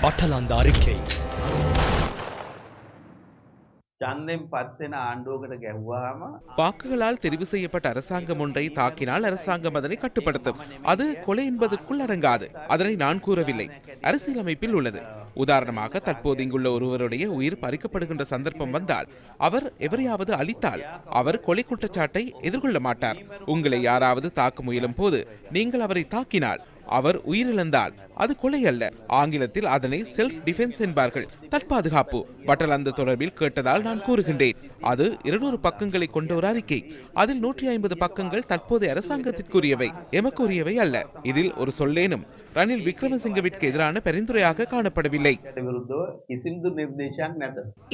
பட்டலாந்த அறிக்கை. வாக்குகளால் தெரிவு செய்யப்பட்ட அரசாங்கம் ஒன்றை தாக்கினால் அரசாங்கம் அதனை கட்டுப்படுத்தும். அது கொலை என்பதற்குள் அடங்காது. அதனை நான் கூறவில்லை, அரசியலமைப்பில் உள்ளது. உதாரணமாக, தற்போது இங்குள்ள ஒருவருடைய உயிர் பறிக்கப்படுகின்ற சந்தர்ப்பம் வந்தால், அவர் எவரையாவது அழித்தால் அவர் கொலை குற்றச்சாட்டை எதிர்கொள்ள மாட்டார். உங்களை யாராவது தாக்க முயலும் போது நீங்கள் அவரை தாக்கினால், அவர் உயிரிழந்தால் அது கொலை அல்ல. ஆங்கிலத்தில் அதனை செல்ஃப் டிஃபென்ஸ் என்பார்கள், தற்பாதுகாப்பு. பட்டலந்து தொடர்பில் கேட்டதால் நான் கூறுகின்றேன். அது 200 பக்கங்களை கொண்ட ஒரு அறிக்கை. அதில் 150 பக்கங்கள் தற்போதைய அரசாங்கத்திற்குரியவை, எமக்குரியவை அல்ல. இதில் ஒரு சொல்லேனும் ரணில் விக்ரமசிங்கவிற்கு எதிரான பரிந்துரையாக காணப்படவில்லை.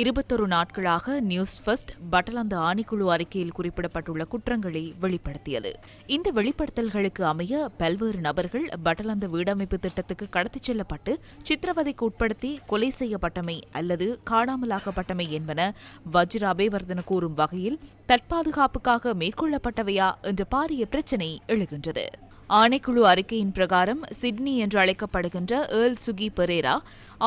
21 நாட்களாக நியூஸ் ஃபர்ஸ்ட் பட்டலந்து ஆணைக்குழு அறிக்கையில் குறிப்பிடப்பட்டுள்ள குற்றங்களை வெளிப்படுத்தியது. இந்த வெளிப்படுத்தல்களுக்கு அமைய பல்வேறு நபர்கள் பட்டலந்து வீடமைப்பு திட்டத்துக்கு கடத்திச் செல்லப்பட்டு சித்திரவதைக்கு உட்படுத்தி கொலை செய்யப்பட்டமை அல்லது காணாமலாக்கப்பட்டமை என்பன வஜ்ர அபேவர்தன கூறும் வகையில் தற்பாதுகாப்புக்காக மேற்கொள்ளப்பட்டவையா என்ற பாரிய பிரச்சினை எழுகின்றது. ஆணைக்குழு அறிக்கையின் பிரகாரம் சிட்னி என்று அழைக்கப்படுகின்ற ஏர்ல் சுகி பெரேரா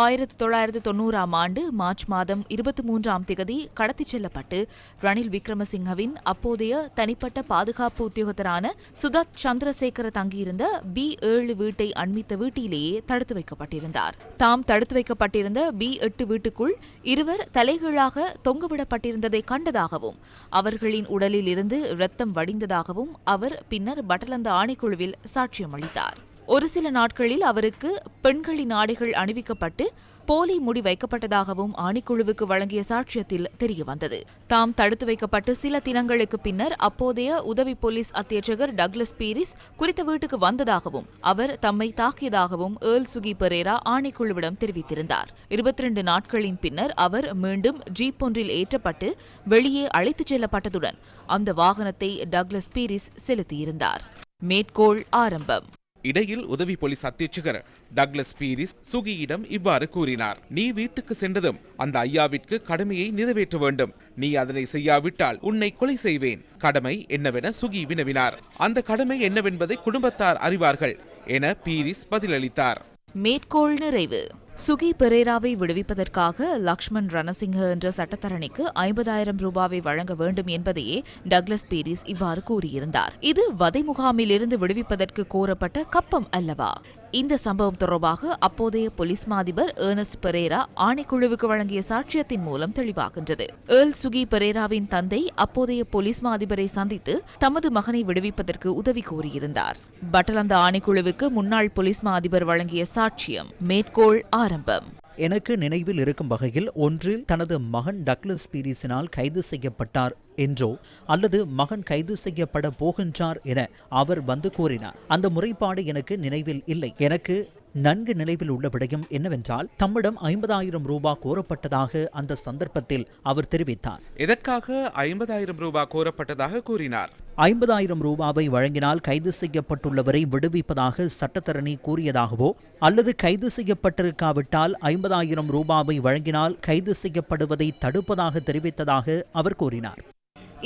1990ஆம் ஆண்டு மார்ச் மாதம் 23ஆம் தேதி கடத்திச் செல்லப்பட்டு ரணில் விக்ரமசிங்கவின் அப்போதைய தனிப்பட்ட பாதுகாப்பு உத்தியோகத்தரான சுதத் சந்திரசேகர தங்கியிருந்த B7 வீட்டை அண்மித்த வீட்டிலேயே தடுத்து வைக்கப்பட்டிருந்தார். தாம் தடுத்து வைக்கப்பட்டிருந்த B8 வீட்டுக்குள் இருவர் தலைகீழாக தொங்கவிடப்பட்டிருந்ததை கண்டதாகவும் அவர்களின் உடலில் இருந்து இரத்தம் வடிந்ததாகவும் அவர் பின்னர் பட்டலந்த ஆணைக்குழுவில் சாட்சியம் அளித்தார். ஒரு சில நாட்களில் அவருக்கு பெண்களின் ஆடைகள் அணிவிக்கப்பட்டு போலி முடி வைக்கப்பட்டதாகவும் ஆணைக்குழுவுக்கு வழங்கிய சாட்சியத்தில் தெரியவந்தது. தாம் தடுத்து வைக்கப்பட்டு சில தினங்களுக்கு பின்னர் அப்போதைய உதவி போலீஸ் அத்தியட்சகர் டக்ளஸ் பீரிஸ் குறித்த வீட்டுக்கு வந்ததாகவும் அவர் தம்மை தாக்கியதாகவும் ஏர்ல் சுகி பெரேரா ஆணைக்குழுவிடம் தெரிவித்திருந்தார். 22 நாட்களின் பின்னர் அவர் மீண்டும் ஜீப் ஒன்றில் ஏற்றப்பட்டு வெளியே அழைத்துச் செல்லப்பட்டதுடன் அந்த வாகனத்தை டக்ளஸ் பீரிஸ் செலுத்தியிருந்தார். மேற்கோள் ஆரம்பம். இடையில் உதவி போலீஸ் அத்தியட்சகர் டக்ளஸ் பீரிஸ் சுகியிடம் இவ்வாறு கூறினார்: நீ வீட்டுக்கு சென்றதும் அந்த ஐயாவிற்கு கடமையை நிறைவேற்ற வேண்டும். நீ அதனை செய்யாவிட்டால் உன்னை கொலை செய்வேன். கடமை என்னவென சுகி வினவினார். அந்த கடமை என்னவென்பதை குடும்பத்தார் அறிவார்கள் என பீரிஸ் பதிலளித்தார். மேற்கோள் நிறைவு. சுகி பெரேராவை விடுவிப்பதற்காக லக்ஷ்மண் ரணசிங்க என்ற சட்டத்தரணிக்கு 50,000 ரூபாவை வழங்க வேண்டும் என்பதையே டக்ளஸ் பீரிஸ் இவ்வாறு கூறியிருந்தார். இது வதை முகாமில் இருந்து விடுவிப்பதற்கு கோரப்பட்ட கப்பம் அல்லவா? இந்த சம்பவம் தொடர்பாக அப்போதைய போலீஸ் மாதிபர் ஏர்னஸ்ட் பெரேரா ஆணைக்குழுவுக்கு வழங்கிய சாட்சியத்தின் மூலம் தெளிவாகின்றது. ஏர்ல் சுகி பெரேராவின் தந்தை அப்போதைய போலீஸ் மாதிபரை சந்தித்து தமது மகனை விடுவிப்பதற்கு உதவி கோரியிருந்தார். பட்டலந்த ஆணைக்குழுவுக்கு முன்னாள் போலீஸ் மாதிபர் வழங்கிய சாட்சியம். மேற்கோள் ஆரம்பம். எனக்கு நினைவில் இருக்கும் வகையில் ஒன்றில் தனது மகன் டக்ளஸ் பீரிஸினால் கைது செய்யப்பட்டார் என்றோ அல்லது மகன் கைது செய்யப்பட போகின்றார் என அவர் வந்து கூறினார். அந்த முறைப்பாடு எனக்கு நினைவில் இல்லை. எனக்கு நன்கு நினைவில் உள்ள விடயம் என்னவென்றால், தம்மிடம் 50,000 ரூபாய் கோரப்பட்டதாக அந்த சந்தர்ப்பத்தில் அவர் தெரிவித்தார். எதற்காக 50,000 ரூபாய் கோரப்பட்டதாக கூறினார். 50,000 ரூபாவை வழங்கினால் கைது செய்யப்பட்டுள்ளவரை விடுவிப்பதாக சட்டத்தரணி கூறியதாகவோ அல்லது கைது செய்யப்பட்டிருக்காவிட்டால் 50,000 ரூபாவை வழங்கினால் கைது செய்யப்படுவதை தடுப்பதாக தெரிவித்ததாக அவர் கூறினார்.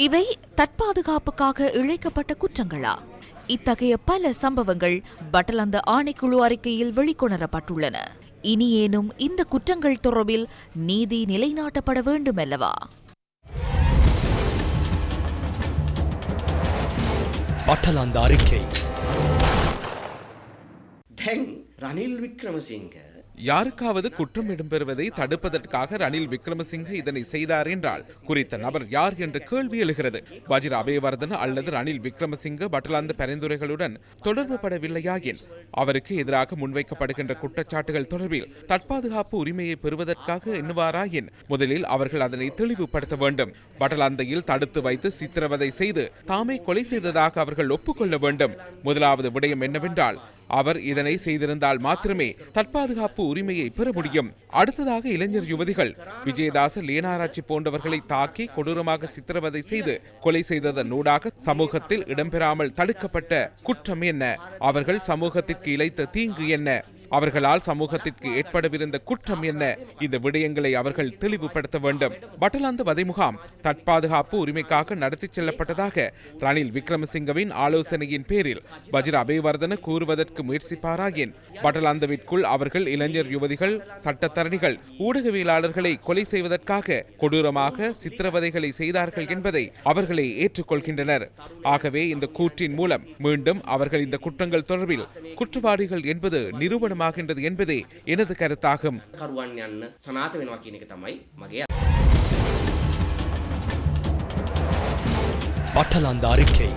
இவை தற்பாதுகாப்புக்காக இழைக்கப்பட்ட குற்றங்களா? இத்தகைய பல சம்பவங்கள் பட்டலந்த ஆணைக்குழு அறிக்கையில் வெளிக்கொணரப்பட்டுள்ளன. இனியேனும் இந்த குற்றங்கள் தொடர்பில் நீதி நிலைநாட்டப்பட வேண்டுமல்லவா? பட்டலாந்த அறிக்கை. ரணில் விக்ரமசிங்க யாருக்காவது குற்றம் இடம்பெறுவதை தடுப்பதற்காக ரணில் விக்ரமசிங்க இதனை செய்தார் என்றால் குறித்த நபர் யார் என்ற கேள்வி எழுகிறது. வஜ்ர அபேவர்தன அல்லது ரணில் விக்ரமசிங்க பட்டலாந்த பரிந்துரைகளுடன் தொடர்பு படவில்லையாயின் அவருக்கு எதிராக முன்வைக்கப்படுகின்ற குற்றச்சாட்டுகள் தொடர்பில் தற்பாதுகாப்பு உரிமையை பெறுவதற்காக எண்ணுவாராயின் முதலில் அவர்கள் அதனை தெளிவுபடுத்த வேண்டும். பட்டலாந்தையில் தடுத்து வைத்து சித்திரவதை செய்து தாமே கொலை செய்ததாக அவர்கள் ஒப்புக்கொள்ள வேண்டும். முதலாவது விடயம் என்னவென்றால், அவர் இதனை செய்திருந்தால் மாத்திரமே தற்பாதுகாப்பு உரிமையை பெற முடியும். அடுத்ததாக, இளைஞர் யுவதிகள் விஜயதாச லேனாராட்சி போன்றவர்களை தாக்கி கொடூரமாக சித்திரவதை செய்து கொலை செய்ததன் ஊடாக சமூகத்தில் இடம்பெறாமல் தடுக்கப்பட்ட குற்றம் என்ன? அவர்கள் சமூகத்திற்கு இழைத்த தீங்கு என்ன? அவர்களால் சமூகத்திற்கு ஏற்படவிருந்த குற்றம் என்ன? இந்த விடயங்களை அவர்கள் தெளிவுபடுத்த வேண்டும். பட்டலந்த வதை முகாம் தற்பாதுகாப்பு உரிமைக்காக நடத்தி செல்லப்பட்டதாக ரணில் விக்ரமசிங்கவின் ஆலோசனையின் பேரில் வஜிர அபேவர்தன கூறுவதற்கு முயற்சிப்பாராயின் பட்டலந்தவிற்குள் அவர்கள் இளைஞர் யுவதிகள், சட்டத்தரணிகள், ஊடகவியலாளர்களை கொலை செய்வதற்காக கொடூரமாக சித்திரவதைகளை செய்தார்கள் என்பதை அவர்களே ஏற்றுக்கொள்கின்றனர். ஆகவே இந்த கூற்றின் மூலம் மீண்டும் அவர்கள் இந்த குற்றங்கள் தொடர்பில் குற்றவாளிகள் என்பது நிரூபணமாகின்றது என்பதே எனது கருத்தாகும். பட்டலந்த அறிக்கை.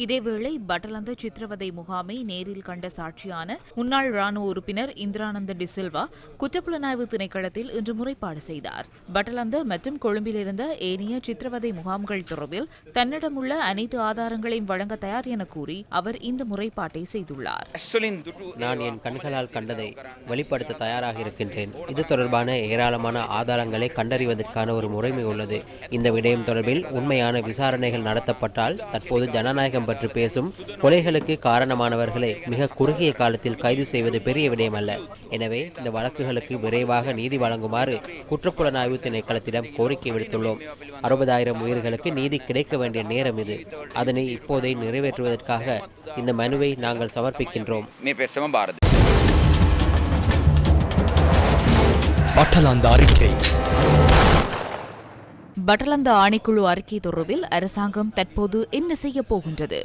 இதேவேளை பட்டலந்த சித்திரவதை முகாமை நேரில் கண்ட சாட்சியான முன்னாள் ராணுவ உறுப்பினர் இந்திரானந்த டிசில்வா குற்றப்புலனாய்வு திணைக்களத்தில் இன்று முறைப்பாடு செய்தார். பட்டலந்த மற்றும் கொழும்பில் இருந்த ஏனைய சித்திரவதை முகாம்கள் தொடர்பில் தன்னிடமுள்ள அனைத்து ஆதாரங்களையும் வழங்க தயார் என கூறி அவர் இந்த முறைப்பாட்டை செய்துள்ளார். நான் என் கண்களால் கண்டதை வெளிப்படுத்த தயாராக இருக்கின்றேன். இது தொடர்பான ஏராளமான ஆதாரங்களை கண்டறிவதற்கான ஒரு முறைமை உள்ளது. இந்த விடயம் தொடர்பில் உண்மையான விசாரணைகள் நடத்தப்பட்டால் தற்போது ஜனநாயகம் பற்றி பேசும் கொலைகளுக்கு காரணமானவர்களை மிக குறுகிய காலத்தில் கைது செய்வது பெரிய விடயம் அல்ல. எனவே இந்த வழக்குகளுக்கு விரைவாக நீதி வழங்குமாறு குற்றப்புலனாய்வு திணைக்களத்திடம் கோரிக்கை விடுத்துள்ளோம். 60,000 உயிர்களுக்கு நீதி கிடைக்க வேண்டிய நேரம் இது. அதனை இப்போதை நிறைவேற்றுவதற்காக இந்த மனுவை நாங்கள் சமர்ப்பிக்கின்றோம். பட்டலந்த அறிக்கை. பட்டலந்த ஆணைக்குழு அறிக்கை தொடர்பில் அரசாங்கம் தற்போது என்ன செய்ய போகின்றது?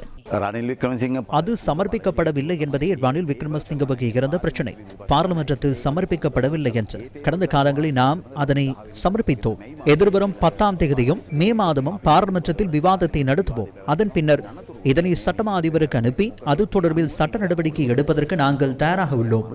அது சமர்ப்பிக்கப்படவில்லை என்பதே ரணில் விக்ரமசிங்கவுக்கு இருந்த பிரச்சனை. பாராளுமன்றத்தில் சமர்ப்பிக்கப்படவில்லை என்று கடந்த காலங்களில் நாம் அதனை சமர்ப்பித்தோம். எதிர்வரும் 10ஆம் தேதியும் மே மாதமும் பாராளுமன்றத்தில் விவாதத்தை நடத்துவோம். அதன் பின்னர் இதனை சட்டமா அதிபருக்கு அனுப்பி அது தொடர்பில் சட்ட நடவடிக்கை எடுப்பதற்கு நாங்கள் தயாராக உள்ளோம்.